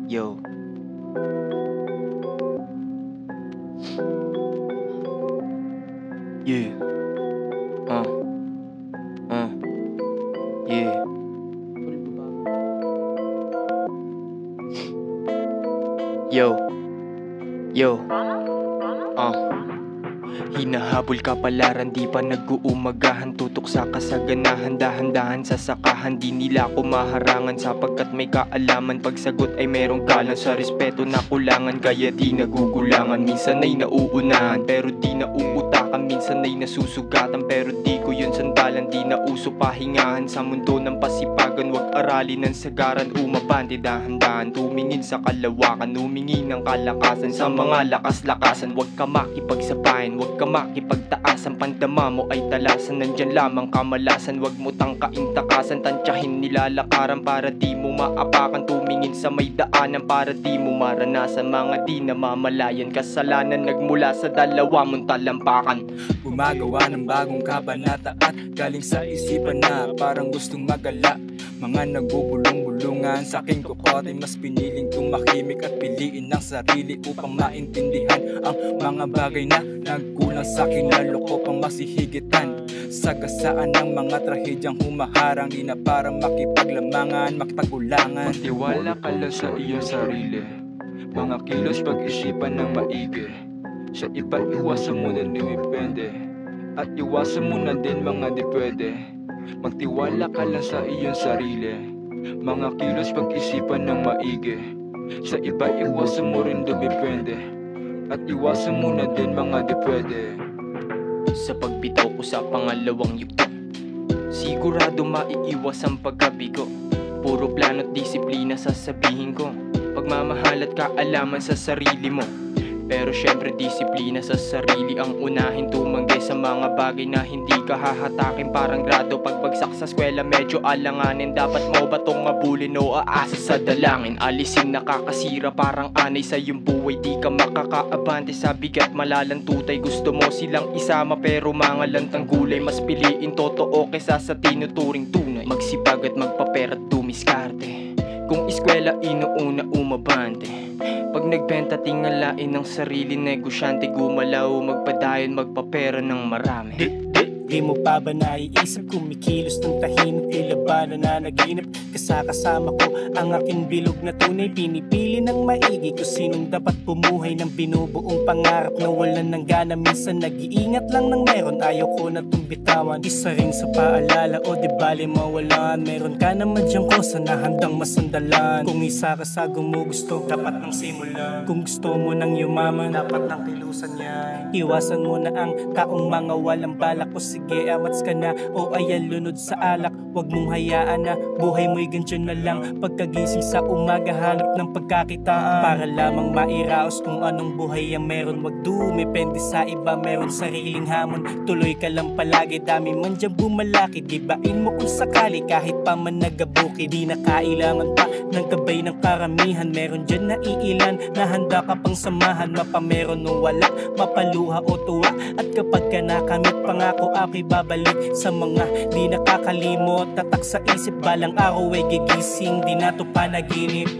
Yo. Yeah. Yeah. Yo. Hinahabol kapalaran, di pa nag-uumagahan. Tutok sa kasaganahan, dahan-dahan sa sakahan. Di nila ako maharangan sapagkat may kaalaman. Pagsagot ay merong galang, sa respeto na kulangan. Kaya di nagugulangan, minsan ay nauunahan pero di nauutakan. Minsan ay nasusugatan pero di ko yun sandalan. Di na uso pahingahan sa mundo ng pasipagan. Wag aralin ng sagaran, umabante dahan-dahan. Tumingin sa kalawakan, humingi ng kalakasan. Sa mga lakas-lakasan, wag ka makipagsabayan, wag ka makipagtaasan. Pandama mo ay talasan, nandyan lamang kamalasan. Wag mo tangkain takasan, tansyahin nilalakaran para di mo maapakan. Tumingin sa may daanan para di mo maranasan mga di namamalayan. Kasalanan nagmula sa dalawa mong talampakan. Gumagawa ng bagong kabanata at galing sa isipan na parang gustong magala. Mga nagbubulong-bulungan sa aking kukote, mas piniling tumahimik at piliin ng sarili upang maintindihan ang mga bagay na nagkulang sa akin. Lalo ko pang masihigitan, sagasaan ng mga trahedyang humaharang. Di na para makipaglamangan, makipagulangan. Magtiwala ka lang sa iyong sarili, mga kilos pag-isipan ng maigi. Sa iba iwasan mo na dumipende, at iwasan mo na din mga di pwede. Magtiwala ka lang sa iyong sarili, mga kilos pag-isipan ng maigi. Sa iba iwasan mo rin dumipende, at iwasan mo na din mga di pwede. Sa pagbitaw ko sa pangalawang yugto, sigurado maiiwas ang pagkabigo. Puro plano't disiplina sasabihin ko, pagmamahal at kaalaman sa sarili mo. Pero syempre disiplina sa sarili ang unahin. Tumanggi sa mga bagay na hindi ka hahatakin. Parang grado pagbagsak sa eskwela medyo alanganin. Dapat mo ba tong abulin o aasa sa dalangin? Alisin nakakasira parang anay sa iyong buhay. Di ka makakaabante sa bigat malalantutay. Gusto mo silang isama pero mga lantang gulay. Mas piliin totoo kesa sa tinuturing tunay. Magsipag at magpapera at dumiskarte. Kung eskwela inuuna umabante. Pag nagbenta tingalain ng sarili, negosyante gumalaw, magpadayon, magpapera ng marami. Di mo pa ba naiisip kumikilos ng tahimik? Tila ba na nanaginip kasama ko ang aking bilog na tunay? Pinipili ng maigi kung sinong dapat bumuhay ng binubuong pangarap na walan ng gana. Minsan nag-iingat lang ng meron, ayaw ko na itong bitawan. Isa rin sa paalala o di bali mawalan. Meron ka naman dyang kosa na handang masandalan. Kung isa ka sa gumugusto, dapat nang simulan. Kung gusto mo nang yumaman, dapat nang kilusan yan. Iwasan mo na ang taong mga walang balak. O sige, amats ka na o ayan lunod sa alak. Huwag mong hayaan na buhay mo'y ganyan na lang. Pagkagising sa umaga hanap ng pagkakitaan, para lamang mairaos kung anong buhay ang meron. Wag dumepende sa iba, meron sariling hamon. Tuloy ka lang palagi, dami man dyan bumalaki. Dibain mo kung sakali kahit pa man nagabuki. Di na kailangan pa ng gabay ng karamihan. Meron dyan na iilan na handa ka pang samahan. Mapameron o wala, mapaluha o tuwa. At kapag ka nakamit pangako ako'y babalik sa mga di nakakalimot. Tatak sa isip balang araw ay gigising, di na to panaginip.